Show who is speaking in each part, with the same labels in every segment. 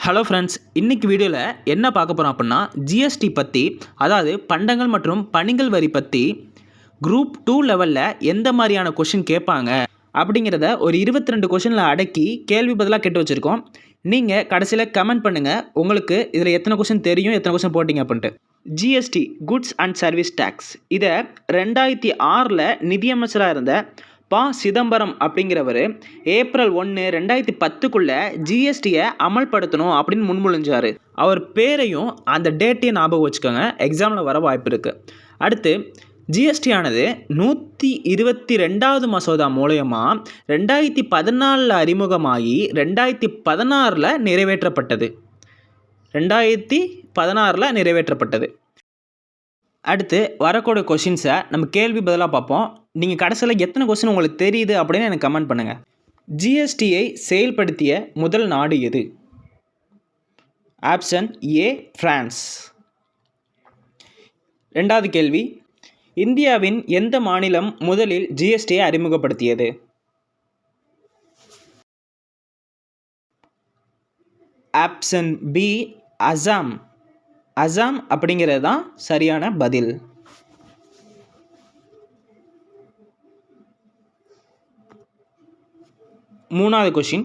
Speaker 1: Hello friends, இன்றைக்கி வீடியோவில் என்ன பார்க்க போகிறோம் அப்படின்னா ஜிஎஸ்டி பற்றி, அதாவது பண்டங்கள் மற்றும் பணிகள் வரி பற்றி குரூப் 2 லெவலில் எந்த மாதிரியான கொஷின் கேட்பாங்க அப்படிங்கிறத ஒரு 22 கொஷினில் அடக்கி கேள்வி பதிலாக கேட்டு வச்சுருக்கோம். நீங்கள் கடைசியில் கமெண்ட் பண்ணுங்கள், உங்களுக்கு இதில் எத்தனை கொஷின் தெரியும், எத்தனை கொஷின் போட்டிங்க அப்படின்ட்டு. GST goods and service tax, இதை 2006 நிதியமைச்சராக இருந்த சிதம்பரம் அப்படிங்கிறவர் ஏப்ரல் 1, 2010 ஜிஎஸ்டியை அமல்படுத்தணும் அப்படின்னு முன்மொழிஞ்சார். அவர் பேரையும் அந்த டேட்டையும் ஞாபகம் வச்சுக்கோங்க, எக்ஸாமில் வர வாய்ப்பு இருக்குது. அடுத்து ஜிஎஸ்டி ஆனது 122வது மசோதா மூலயமா 2014 அறிமுகமாகி 2016 நிறைவேற்றப்பட்டது. 2016 நிறைவேற்றப்பட்டது. அடுத்து வரக்கூடிய கொஷின்ஸை நம்ம கேள்வி பதிலாக பார்ப்போம். நீங்கள் கடைசியில் எத்தனை கொஸ்டின் உங்களுக்கு தெரியுது அப்படின்னு எனக்கு கமெண்ட் பண்ணுங்கள். ஜிஎஸ்டியை செயல்படுத்திய முதல் நாடு எது? Option A France. ரெண்டாவது கேள்வி, இந்தியாவின் எந்த மாநிலம் முதலில் ஜிஎஸ்டியை அறிமுகப்படுத்தியது? Option B Assam. அசாம் அப்படிங்கிறது தான் சரியான பதில். மூணாவது கொஷின்,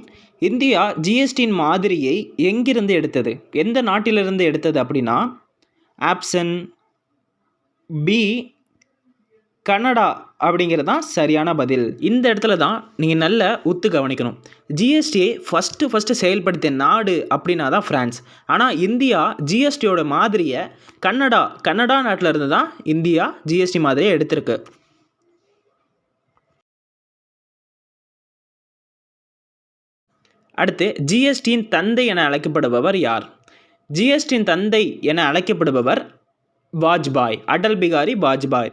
Speaker 1: இந்தியா ஜிஎஸ்டியின் மாதிரியை எங்கிருந்து எடுத்தது, எந்த நாட்டிலிருந்து எடுத்தது அப்படின்னா ஆப்ஷன் பி கனடா அப்படிங்கிறது தான் சரியான பதில். இந்த இடத்துல தான் நீங்கள் நல்ல உத்து கவனிக்கணும். ஜிஎஸ்டியை ஃபஸ்ட்டு செயல்படுத்திய நாடு அப்படின்னா தான் ஃப்ரான்ஸ். ஆனால் இந்தியா ஜிஎஸ்டியோட மாதிரியை கனடா நாட்டில் இருந்து தான் இந்தியா ஜிஎஸ்டி மாதிரியை எடுத்திருக்கு. அடுத்து ஜிஎஸ்டியின் தந்தை என அழைக்கப்படுபவர் யார்? ஜிஎஸ்டியின் தந்தை என அழைக்கப்படுபவர் வாஜ்பாய், அடல் பிகாரி வாஜ்பாய்.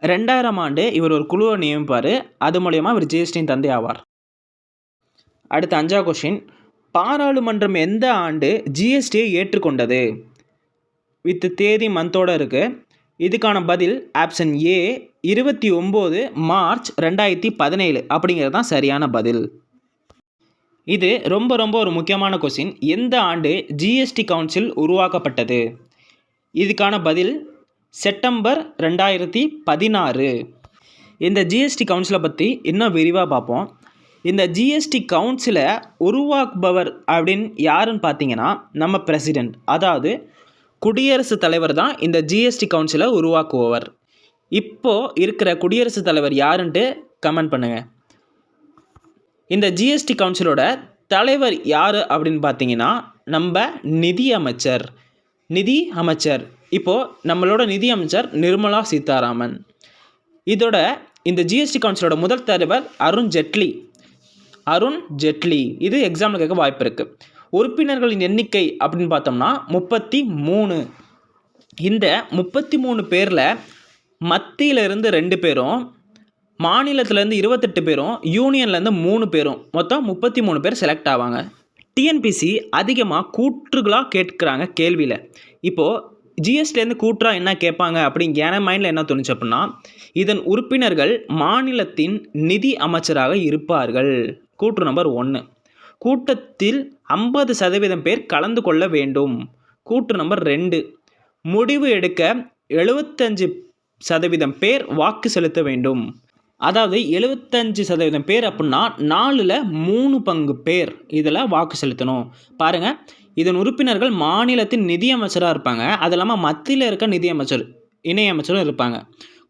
Speaker 1: 2000 ஆண்டு இவர் ஒரு குழுவை நியமிப்பார், அது மூலயமா இவர் ஜிஎஸ்டியின் தந்தை ஆவார். அடுத்து 5வது கொஷின், பாராளுமன்றம் எந்த ஆண்டு ஜிஎஸ்டியை ஏற்றுக்கொண்டது? வித் தேதி மந்தோடு இருக்குது. இதுக்கான பதில் ஆப்ஷன் ஏ 29 மார்ச் 2017 அப்படிங்கிறது தான் சரியான பதில். இது ரொம்ப ஒரு முக்கியமான கொஷின். எந்த ஆண்டு ஜிஎஸ்டி கவுன்சில் உருவாக்கப்பட்டது? இதுக்கான பதில் செப்டம்பர் 2016. இந்த ஜிஎஸ்டி கவுன்சிலை பற்றி இன்னும் விரிவாக பார்ப்போம். இந்த ஜிஎஸ்டி கவுன்சிலை உருவாக்குபவர் அப்படின்னு யாருன்னு பார்த்தீங்கன்னா நம்ம பிரசிடெண்ட், அதாவது குடியரசுத் தலைவர் தான் இந்த ஜிஎஸ்டி கவுன்சிலை உருவாக்குபவர். இப்போது இருக்கிற குடியரசுத் தலைவர் யாருன்ட்டு கமெண்ட் பண்ணுங்கள். இந்த ஜிஎஸ்டி கவுன்சிலோட தலைவர் யார் அப்படின்னு பார்த்தீங்கன்னா நம்ம நிதி அமைச்சர். இப்போது நம்மளோட நிதி அமைச்சர் நிர்மலா சீதாராமன். இந்த ஜிஎஸ்டி கவுன்சிலோட முதல் தலைவர் அருண் ஜெட்லி. இது எக்ஸாமில் கேட்க வாய்ப்பு இருக்குது. உறுப்பினர்களின் எண்ணிக்கை அப்படின்னு பார்த்தோம்னா 33. இந்த 33 பேரில் மத்தியிலிருந்து 2 பேரும், மாநிலத்திலேருந்து 28 பேரும், யூனியன்லேருந்து 3 பேரும், மொத்தம் 33 பேர் செலக்ட் ஆவாங்க. டிஎன்பிசி அதிகமாக கூற்றுகளாக கேட்குறாங்க கேள்வியில். இப்போது ஜிஎஸ்டிலேருந்து கூற்றா என்ன கேட்பாங்க அப்படிங்க என் மைண்டில் என்ன தோணுச்சு அப்படின்னா, இதன் உறுப்பினர்கள் மாநிலத்தின் நிதி அமைச்சராக இருப்பார்கள். கூற்று நம்பர் 1. கூட்டத்தில் 50% பேர் கலந்து கொள்ள வேண்டும். கூற்று நம்பர் 2. முடிவு எடுக்க 75% பேர் வாக்கு செலுத்த வேண்டும். அதாவது 75% பேர் அப்படின்னா 4/3 பங்கு பேர் இதில் வாக்கு செலுத்தணும். பாருங்கள், இதன் உறுப்பினர்கள் மாநிலத்தின் நிதியமைச்சராக இருப்பாங்க. அது இல்லாமல் மத்தியில் இருக்க நிதியமைச்சர், இணையமைச்சரும் இருப்பாங்க.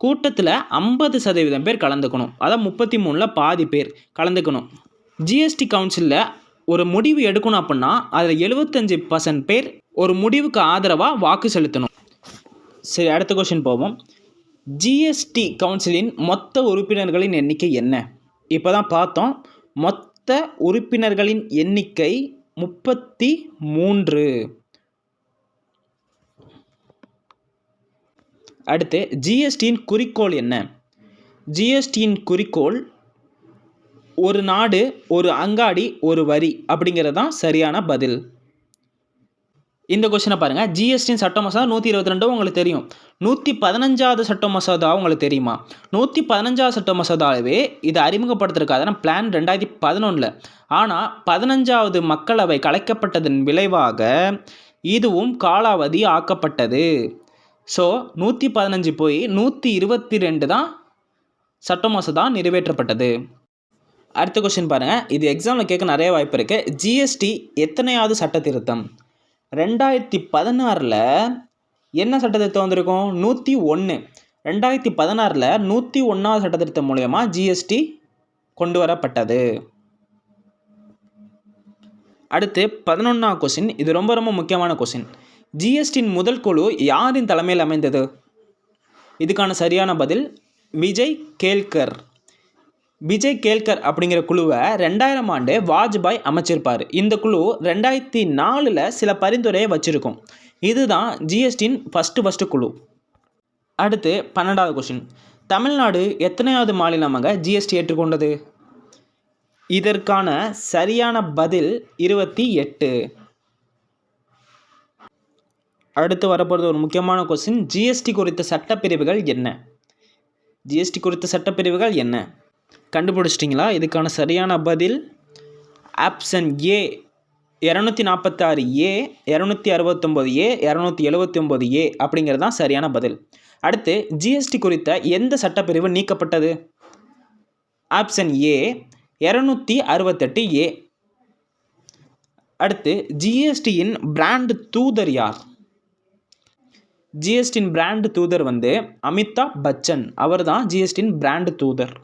Speaker 1: கூட்டத்தில் 50% பேர் கலந்துக்கணும். அதாவது 33ல் பாதி பேர் கலந்துக்கணும். ஜிஎஸ்டி கவுன்சிலில் ஒரு முடிவு எடுக்கணும் அப்படின்னா அதில் 75% பேர் ஒரு முடிவுக்கு ஆதரவாக வாக்கு செலுத்தணும். சரி, அடுத்த கொஸ்டின் போவோம். ஜிஎஸ்டி கவுன்சிலின் மொத்த உறுப்பினர்களின் எண்ணிக்கை என்ன? இப்போ தான் பார்த்தோம். மொத்த உறுப்பினர்களின் எண்ணிக்கை 33. அடுத்து ஜிஎஸ்டியின் குறிக்கோள் என்ன? ஜிஎஸ்டியின் குறிக்கோள் ஒரு நாடு, ஒரு அங்காடி, ஒரு வரி அப்படிங்கிறது தான் சரியான பதில். இந்த கொஸ்டினை பாருங்கள். ஜிஎஸ்டியின் சட்ட மசோதா 122 உங்களுக்கு தெரியும். 115வது சட்ட மசோதா உங்களுக்கு தெரியுமா? 115வது சட்ட மசோதாவே இது அறிமுகப்படுத்திருக்காதுன்னா பிளான் 2011. ஆனால் 15வது மக்களவை கலைக்கப்பட்டதன் விளைவாக இதுவும் காலாவதி ஆக்கப்பட்டது. ஸோ 115 போய் 122 தான் சட்ட மசோதா நிறைவேற்றப்பட்டது. அடுத்த கொஸ்டின் பாருங்கள், இது எக்ஸாமில் கேட்க நிறைய வாய்ப்பு இருக்குது. ஜிஎஸ்டி எத்தனையாவது சட்ட திருத்தம்? 2016 என்ன சட்ட திருத்தம் வந்திருக்கும்? 101. 2016 101வது சட்ட திருத்தம் மூலயமா ஜிஎஸ்டி கொண்டு வரப்பட்டது. அடுத்து 11வது கொஸ்டின், இது ரொம்ப ரொம்ப முக்கியமான கொஸ்டின். ஜிஎஸ்டியின் முதல் குழு யாரின் தலைமையில் அமைந்தது? இதுக்கான சரியான பதில் விஜய் கேல்கர். விஜய் கேல்கர் அப்படிங்கிற குழுவை 2000 ஆண்டு வாஜ்பாய் அமைச்சிருப்பார். இந்த குழு 2004 சில பரிந்துரையை வச்சுருக்கும். இதுதான் ஜிஎஸ்டியின் ஃபஸ்ட்டு குழு. அடுத்து 12வது கொஸ்டின், தமிழ்நாடு எத்தனையாவது மாநிலமாக ஜிஎஸ்டி ஏற்றுக்கொண்டது? இதற்கான சரியான பதில் 28. அடுத்து வரப்போகிறது ஒரு முக்கியமான கொஸ்டின், ஜிஎஸ்டி குறித்த சட்டப்பிரிவுகள் என்ன? ஜிஎஸ்டி குறித்த சட்டப்பிரிவுகள் என்ன கண்டுபிடிச்சிட்டிங்களா? இதுக்கான சரியான பதில் option A 246A, 269A, 279A அப்படிங்கிறது தான் சரியான பதில். அடுத்து ஜிஎஸ்டி குறித்த எந்த சட்டப்பிரிவு நீக்கப்பட்டது? Option A 268A. அடுத்து ஜிஎஸ்டியின் பிராண்ட் தூதர் யார்? ஜிஎஸ்டியின் பிராண்ட் தூதர் அமிதாப் பச்சன். அவர் தான் ஜிஎஸ்டியின் பிராண்ட் தூதர்.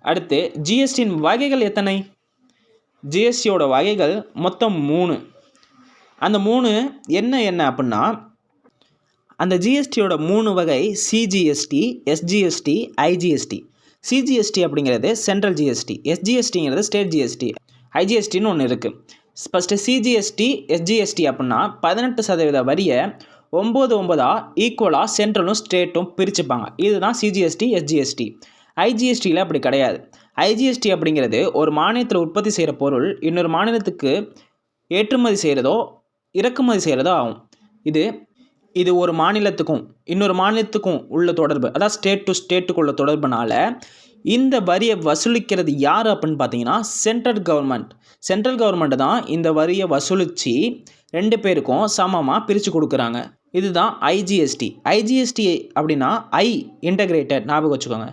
Speaker 1: அடுத்து ஜிஎஸ்டியின் வகைகள் எத்தனை? ஜிஎஸ்டியோட வகைகள் மொத்தம் 3. அந்த 3 என்ன அப்படின்னா, அந்த ஜிஎஸ்டியோட 3 வகை சிஜிஎஸ்டி, எஸ்ஜிஎஸ்டி, ஐஜிஎஸ்டி. சிஜிஎஸ்டி அப்படிங்கிறது சென்ட்ரல் ஜிஎஸ்டி, எஸ்ஜிஎஸ்டிங்கிறது ஸ்டேட் ஜிஎஸ்டி, ஐஜிஎஸ்டின்னு ஒன்று இருக்குது. ஃபஸ்ட்டு சிஜிஎஸ்டி, எஸ்ஜிஎஸ்டி அப்படின்னா 18% வரியை 9 ஈக்குவலாக சென்ட்ரலும் ஸ்டேட்டும் பிரிச்சுப்பாங்க. இதுதான் சிஜிஎஸ்டி, எஸ்ஜிஎஸ்டி. ஐஜிஎஸ்டியில் அப்படி கிடையாது. ஐஜிஎஸ்டி அப்படிங்கிறது ஒரு மாநிலத்தில் உற்பத்தி செய்கிற பொருள் இன்னொரு மாநிலத்துக்கு ஏற்றுமதி செய்கிறதோ இறக்குமதி செய்கிறதோ ஆகும். இது ஒரு மாநிலத்துக்கும் இன்னொரு மாநிலத்துக்கும் உள்ள தொடர்பு, அதாவது ஸ்டேட் டு ஸ்டேட்டுக்குள்ள தொடர்புனால இந்த வரியை வசூலிக்கிறது யார் அப்படின்னு பார்த்தீங்கன்னா சென்ட்ரல் கவர்மெண்ட். சென்ட்ரல் கவர்மெண்ட் தான் இந்த வரியை வசூலித்து 2 பேருக்கும் சமமாக பிரித்து கொடுக்குறாங்க. இதுதான் ஐஜிஎஸ்டி. ஐஜிஎஸ்டி அப்படின்னா இன்டகிரேட்டட், ஞாபகம் வச்சுக்கோங்க.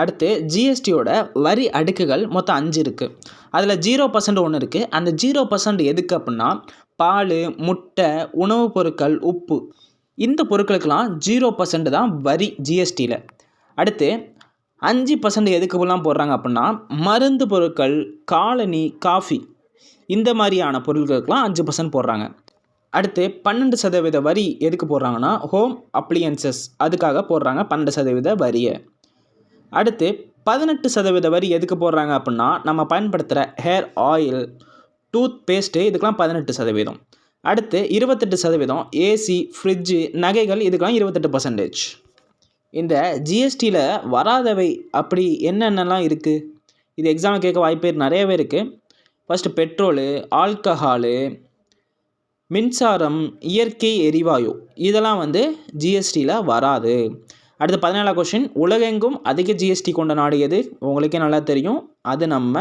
Speaker 1: அடுத்து ஜிஎஸ்டியோட வரி அடுக்குகள் மொத்தம் 5 இருக்குது. அதில் 0% ஒன்று இருக்குது. அந்த 0% எதுக்கு அப்படின்னா பால், முட்டை, உணவுப் பொருட்கள், உப்பு, இந்த பொருட்களுக்கெல்லாம் 0% தான் வரி ஜிஎஸ்டியில். அடுத்து 5% எதுக்குலாம் போடுறாங்க அப்படின்னா மருந்து பொருட்கள், காலனி, காஃபி, இந்த மாதிரியான பொருட்களுக்கெல்லாம் 5% போடுறாங்க. அடுத்து 12% வரி எதுக்கு போடுறாங்கன்னா ஹோம் அப்ளையன்சஸ், அதுக்காக போடுறாங்க 12% வரியை. அடுத்து 18% வரி எதுக்கு போடுறாங்க அப்படின்னா நம்ம பயன்படுத்துகிற ஹேர் ஆயில், டூத் பேஸ்ட்டு, இதுக்கெலாம் 18%. அடுத்து 28% ஏசி, ஃப்ரிட்ஜு, நகைகள், இதுக்கெலாம் 28%. இந்த ஜிஎஸ்டியில் வராதவை அப்படி என்னென்னலாம் இருக்குது? இது எக்ஸாமில் கேட்க வாய்ப்பு நிறையவே இருக்குது. ஃபஸ்ட்டு பெட்ரோலு, ஆல்கஹாலு, மின்சாரம், இயற்கை எரிவாயு, இதெல்லாம் ஜிஎஸ்டியில் வராது. அடுத்து 17வது கொஸ்டின், உலகெங்கும் அதிக ஜிஎஸ்டி கொண்ட நாடு எது? உங்களுக்கே நல்லா தெரியும், அது நம்ம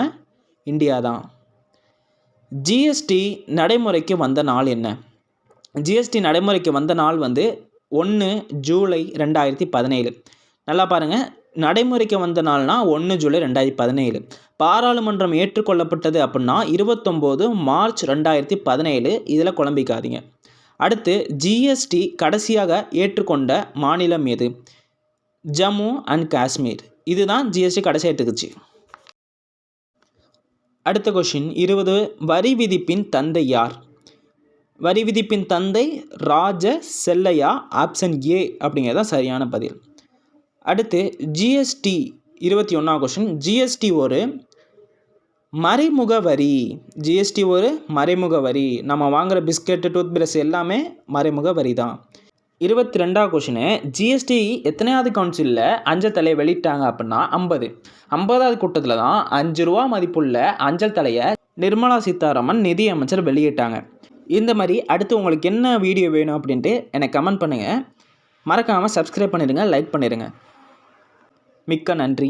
Speaker 1: இந்தியா தான். ஜிஎஸ்டி நடைமுறைக்கு வந்த நாள் என்ன? ஜிஎஸ்டி நடைமுறைக்கு வந்த நாள் 1 ஜூலை 2017. நல்லா பாருங்கள், நடைமுறைக்கு வந்த நாள்னா 1 ஜூலை 2017. பாராளுமன்றம் ஏற்றுக்கொள்ளப்பட்டது அப்படின்னா 29 மார்ச் 2017. இதில் குழம்பிக்காதீங்க. அடுத்து ஜிஎஸ்டி கடைசியாக ஏற்றுக்கொண்ட மாநிலம் எது? ஜம்மு அண்ட் காஷ்மீர். இதுதான் ஜிஎஸ்டி கடைசியாக ஏற்றுக்குச்சு. அடுத்த கொஷின் 20, வரி விதிப்பின் தந்தை யார்? வரி விதிப்பின் தந்தை ராஜ செல்லையா. ஆப்ஷன் ஏ அப்படிங்கிறது தான் சரியான பதில். அடுத்து ஜிஎஸ்டி 21வது கொஷின், ஜிஎஸ்டி ஒரு மறைமுக வரி. ஜிஎஸ்டி ஒரு மறைமுக வரி. நம்ம வாங்குகிற பிஸ்கெட்டு, டூத் பிரஷ் எல்லாமே மறைமுக வரி தான். 22வது கொஷினு, ஜிஎஸ்டி எத்தனையாவது கவுன்சிலில் அஞ்சல் தலையை வெளியிட்டாங்க அப்படின்னா 50வது கூட்டத்தில் தான் 5 ரூபா மதிப்புள்ள அஞ்சல் தலையை நிர்மலா சீதாராமன் நிதியமைச்சர் வெளியிட்டாங்க. இந்த மாதிரி அடுத்து உங்களுக்கு என்ன வீடியோ வேணும் அப்படின்ட்டு எனக்கு கமெண்ட் பண்ணுங்கள். மறக்காமல் சப்ஸ்கிரைப் பண்ணிடுங்க, லைக் பண்ணிடுங்க. மிக்க நன்றி.